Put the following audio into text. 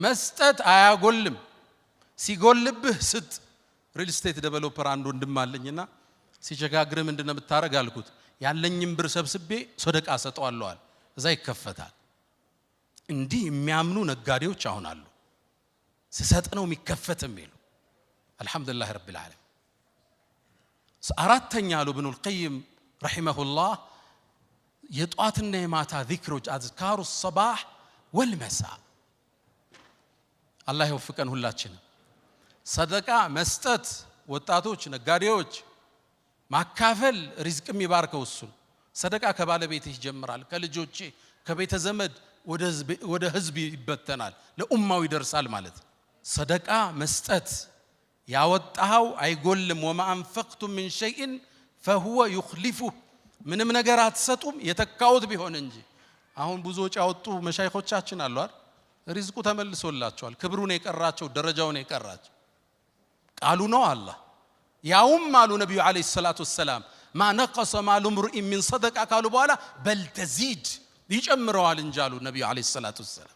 መስጠት አያጎልም ሲጎልብህ ስጥ ሪል ስቴት ዴቨሎፐር አንድ ወንድም አለኝና ሲቸጋግር ምንድነው የምታረግ አልኩት ያለኝም ብር ሰብስቤ ሰደቃ ሰጠዋለሁ አለ እዛ ይከፈታል እንዲህ የሚያምኑ ነጋዴዎች አሁን አሉ ሲሰጥ ነው የሚከፈትም ይሉ አልহামዱሊላህ ረቢል ዓለሚን አራተኛ አሉ ኢብኑ አልቀይም ረሂመሁላህ የጧትና የማታ ዚክሮች አዝካሩ الصباح والمساء አላህ ይወፍቀን ሁላችንም ሰደቃ መስጠት ወጣቶች ነጋዴዎች ማካፈል ሪዝቅ የሚባርከው እሱ ሰደቃ ከባለቤትህ ይጀምራል ከልጆች ከቤተ ዘመድ ወደ ህዝብ ይበተናል ለኡማው ይደርሳል ማለት ሰደቃ መስጠት ያወጣው አይጎልም وما انفقتم من شيء فهو يخلفه ምንም ነገር አትሰጡም የተካውት ቢሆን እንጂ አሁን ብዙዎች ያወጡ መሻይኾቻችን አሉ አይደል ሪዝቁ ተመልሶላቸዋል ክብሩን የቀራቸው ደረጃውን የቀራቸው ቃሉ ነው አላህ ያውም አሉ ነብዩ አለይሂ ሰላቱ ወሰለም ما نقص مال امرئ من صدقه قالوا በኋላ بل تزيد ይጨምረዋል እንጂ አሉ ነብዩ አለይሂ ሰላቱ ወሰለም